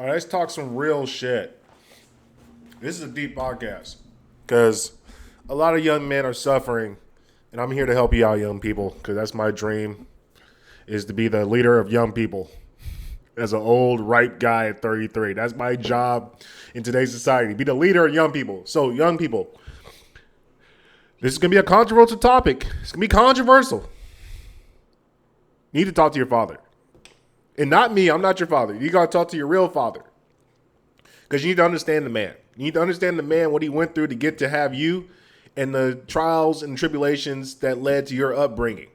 All right, let's talk some real shit. This is a deep podcast because a lot of young men are suffering, and I'm here to help you out, young people, because that's my dream is to be the leader of young people. As an old, ripe guy at 33, that's my job in today's society. Be the leader of young people. So, young people, this is gonna be a controversial topic. It's gonna be controversial. You need to talk to your father, and not me. I'm not your father. You gotta talk to your real father. Because you need to understand the man. You need to understand the man, what he went through to get to have you, and the trials and tribulations that led to your upbringing.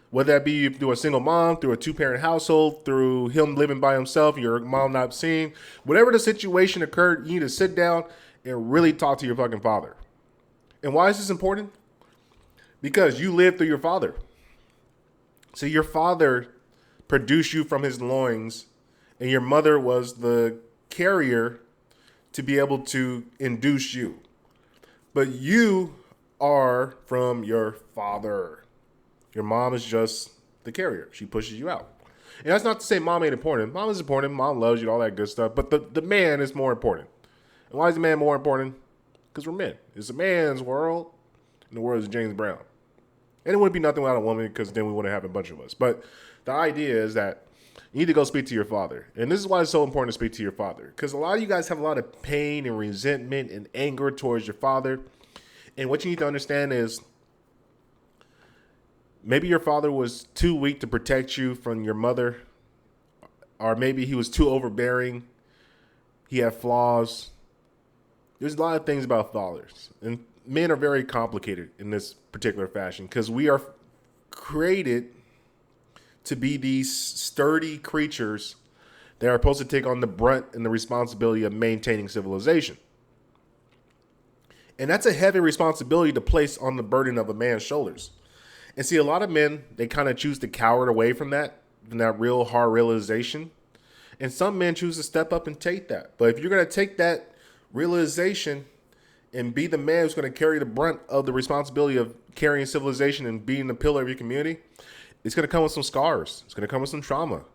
Whether that be through a single mom, through a two-parent household, through him living by himself, your mom not seeing. Whatever the situation occurred, you need to sit down and really talk to your fucking father. And why is this important? Because you lived through your father. So your father produced you from his loins, and your mother was the carrier to be able to induce you. But you are from your father. Your mom is just the carrier. She pushes you out. And that's not to say mom ain't important. Mom is important. Mom loves you, all that good stuff. But the man is more important. And why is the man more important? Because we're men. It's a man's world. And the world is James Brown. And it wouldn't be nothing without a woman because then we wouldn't have a bunch of us. But the idea is that you need to go speak to your father. And this is why it's so important to speak to your father. Because a lot of you guys have a lot of pain and resentment and anger towards your father. And what you need to understand is maybe your father was too weak to protect you from your mother. Or maybe he was too overbearing. He had flaws. There's a lot of things about fathers. And men are very complicated in this particular fashion because we are created to be these sturdy creatures that are supposed to take on the brunt and the responsibility of maintaining civilization. And that's a heavy responsibility to place on the burden of a man's shoulders. And see, a lot of men, they kind of choose to cower away from that real hard realization. And some men choose to step up and take that. But if you're going to take that realization and be the man who's going to carry the brunt of the responsibility of carrying civilization and being the pillar of your community, it's going to come with some scars. It's going to come with some trauma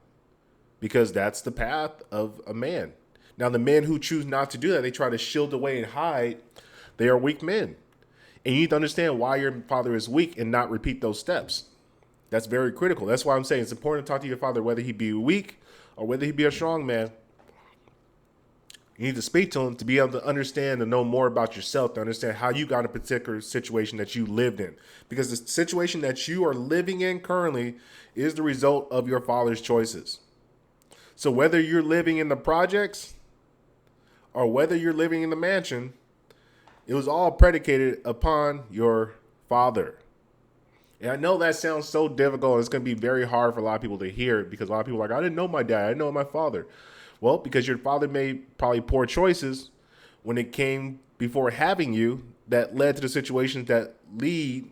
because that's the path of a man. Now, the men who choose not to do that, they try to shield away and hide. They are weak men. And you need to understand why your father is weak and not repeat those steps. That's very critical. That's why I'm saying it's important to talk to your father, whether he be weak or whether he be a strong man. You need to speak to him to be able to understand and know more about yourself, to understand how you got a particular situation that you lived in. Because the situation that you are living in currently is the result of your father's choices. So whether you're living in the projects or whether you're living in the mansion, it was all predicated upon your father. And I know that sounds so difficult. It's going to be very hard for a lot of people to hear it because a lot of people are like, I didn't know my dad. I didn't know my father. Well, because your father made probably poor choices when it came before having you that led to the situations that lead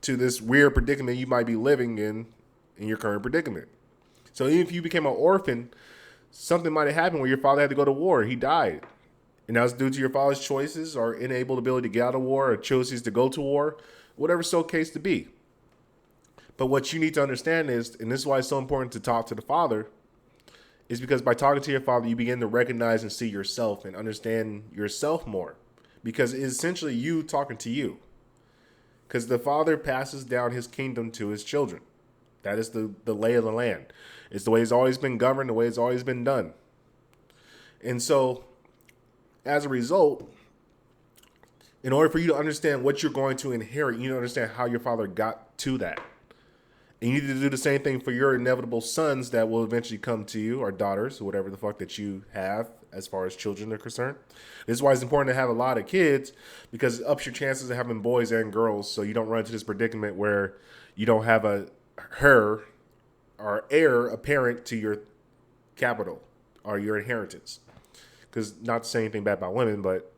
to this weird predicament you might be living in your current predicament. So even if you became an orphan, something might have happened where your father had to go to war. He died. And that was due to your father's choices or enabled ability to get out of war or choices to go to war, whatever so case to be. But what you need to understand is, and this is why it's so important to talk to the father, is because by talking to your father, you begin to recognize and see yourself and understand yourself more. Because it's essentially you talking to you. Because the father passes down his kingdom to his children. That is the lay of the land. It's the way it's always been governed, the way it's always been done. And so, as a result, in order for you to understand what you're going to inherit, you need to understand how your father got to that. And you need to do the same thing for your inevitable sons that will eventually come to you, or daughters, or whatever the fuck that you have as far as children are concerned. This is why it's important to have a lot of kids, because it ups your chances of having boys and girls so you don't run into this predicament where you don't have a her or heir apparent to your capital or your inheritance. Because not to say anything bad about women, but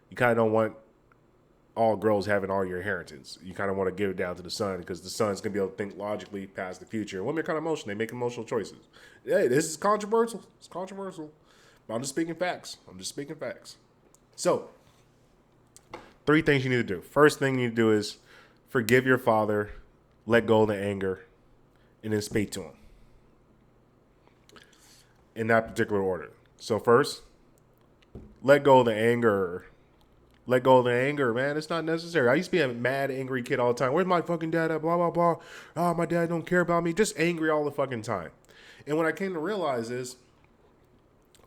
you kind of don't want all girls having all your inheritance. You kind of want to give it down to the son because the son's going to be able to think logically past the future. And women are kind of emotional. They make emotional choices. Hey, this is controversial. It's controversial. But I'm just speaking facts. So, 3 things you need to do. First thing you need to do is forgive your father, let go of the anger, and then speak to him. In that particular order. So first, let go of the anger. Let go of the anger, man. It's not necessary. I used to be a mad, angry kid all the time. Where's my fucking dad at? Blah, blah, blah. Oh, my dad don't care about me. Just angry all the fucking time. And what I came to realize is,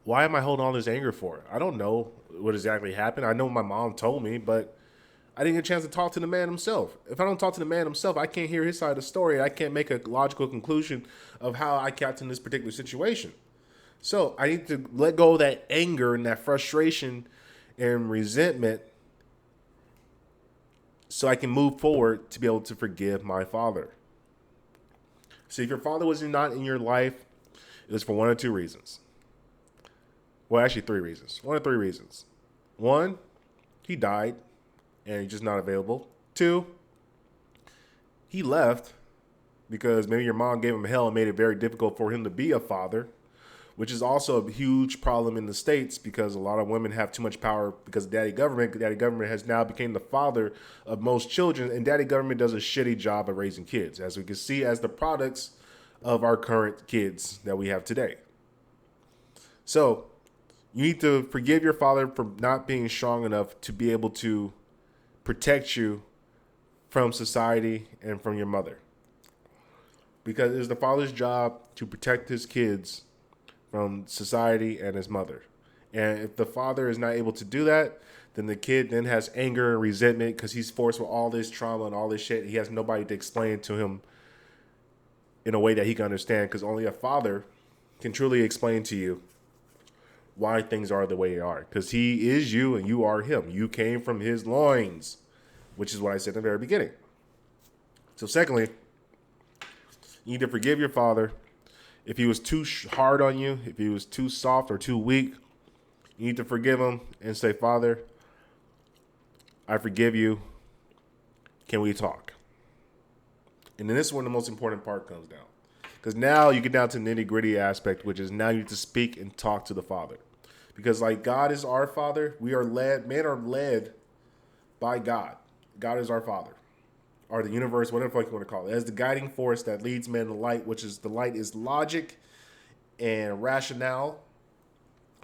why am I holding all this anger for? I don't know what exactly happened. I know my mom told me, but I didn't get a chance to talk to the man himself. If I don't talk to the man himself, I can't hear his side of the story. I can't make a logical conclusion of how I got in this particular situation. So I need to let go of that anger and that frustration and resentment so I can move forward to be able to forgive my father. See, if your father was not in your life, it was for one or two reasons. Well, actually, three reasons. One of three reasons. One, he died and he's just not available. Two, he left because maybe your mom gave him hell and made it very difficult for him to be a father, which is also a huge problem in the States because a lot of women have too much power because of daddy government. Daddy government has now become the father of most children, and daddy government does a shitty job of raising kids, as we can see as the products of our current kids that we have today. So you need to forgive your father for not being strong enough to be able to protect you from society and from your mother. Because it's the father's job to protect his kids from society and his mother. And if the father is not able to do that, then the kid then has anger and resentment because he's forced with all this trauma and all this shit. He has nobody to explain to him in a way that he can understand, because only a father can truly explain to you why things are the way they are. Because he is you and you are him. You came from his loins, which is what I said in the very beginning. So secondly, you need to forgive your father. If he was too hard on you, if he was too soft or too weak, you need to forgive him and say, Father, I forgive you. Can we talk? And then this is when the most important part comes down. Because now you get down to the nitty gritty aspect, which is now you need to speak and talk to the Father. Because like God is our Father, we are led, men are led by God. God is our Father. Or the universe, whatever you want to call it, as the guiding force that leads men to light, which is the light is logic and rationale,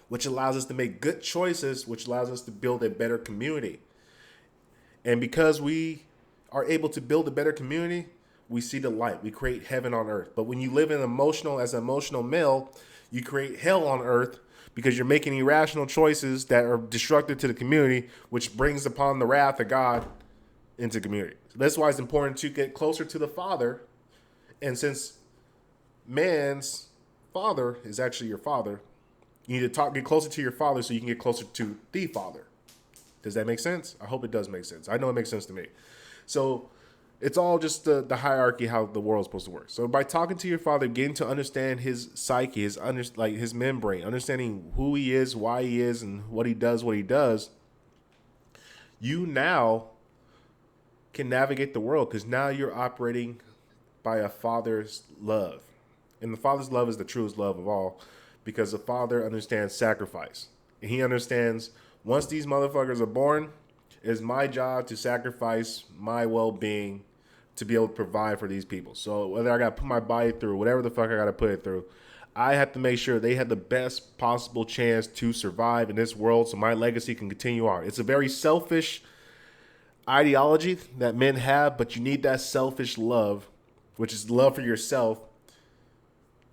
which allows us to make good choices, which allows us to build a better community. And because we are able to build a better community, we see the light. We create heaven on earth. But when you live in as an emotional male, you create hell on earth because you're making irrational choices that are destructive to the community, which brings upon the wrath of God into community. So that's why it's important to get closer to the Father. And since man's father is actually your father, you need to get closer to your father so you can get closer to the Father. Does that make sense? I hope it does make sense. I know it makes sense to me. So it's all just the hierarchy, how the world's supposed to work. So by talking to your father, getting to understand his psyche, his membrane, understanding who he is, why he is, and what he does, you now can navigate the world because now you're operating by a father's love. And the father's love is the truest love of all because the father understands sacrifice. And he understands once these motherfuckers are born, it's my job to sacrifice my well-being to be able to provide for these people. So whether I got to put my body through, whatever the fuck I got to put it through, I have to make sure they have the best possible chance to survive in this world so my legacy can continue on. It's a very selfish ideology that men have, but you need that selfish love, which is love for yourself,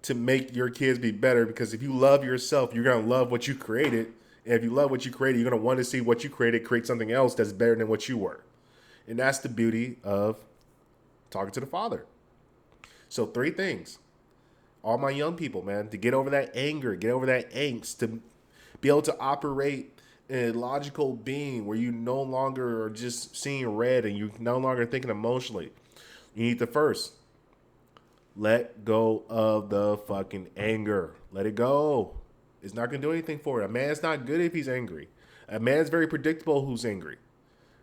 to make your kids be better. Because if you love yourself, you're going to love what you created. And if you love what you created, you're going to want to see what you created create something else that's better than what you were. And that's the beauty of talking to the Father. So 3 things. All my young people, man, to get over that anger, get over that angst, to be able to operate in a logical being where you no longer are just seeing red and you're no longer thinking emotionally. You need to first let go of the fucking anger. Let it go. It's not going to do anything for it. A man's not good if he's angry. A man's very predictable who's angry.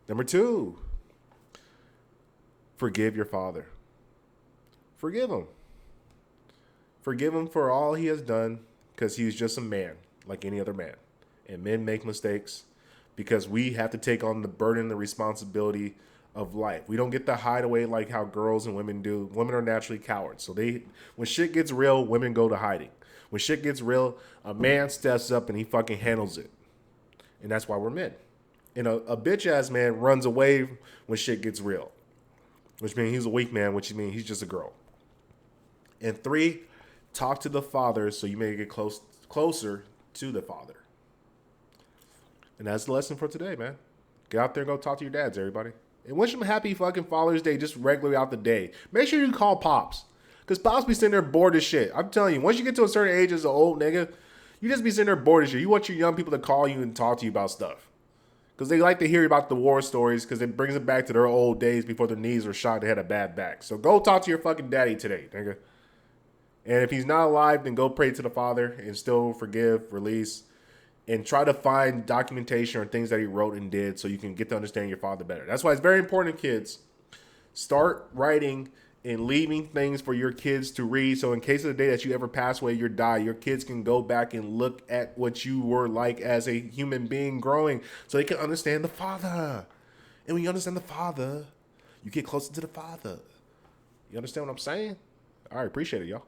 Number 2, forgive your father. Forgive him. Forgive him for all he has done because he's just a man like any other man. And men make mistakes because we have to take on the burden, the responsibility of life. We don't get to hide away like how girls and women do. Women are naturally cowards. So when shit gets real, women go to hiding. When shit gets real, a man steps up and he fucking handles it. And that's why we're men. And a bitch ass man runs away when shit gets real, which means he's a weak man, which means he's just a girl. And 3, talk to the father so you may get closer to the father. And that's the lesson for today, man. Get out there and go talk to your dads, everybody. And wish them a happy fucking Father's Day just regularly out the day. Make sure you call Pops. Because Pops be sitting there bored as shit. I'm telling you, once you get to a certain age as an old nigga, you just be sitting there bored as shit. You want your young people to call you and talk to you about stuff. Because they like to hear about the war stories because it brings them back to their old days before their knees were shot and they had a bad back. So go talk to your fucking daddy today, nigga. And if he's not alive, then go pray to the Father and still forgive, release, and try to find documentation or things that he wrote and did so you can get to understand your father better. That's why it's very important, kids. Start writing and leaving things for your kids to read. So in case of the day that you ever pass away, you die, your kids can go back and look at what you were like as a human being growing so they can understand the Father. And when you understand the Father, you get closer to the Father. You understand what I'm saying? All right, appreciate it, y'all.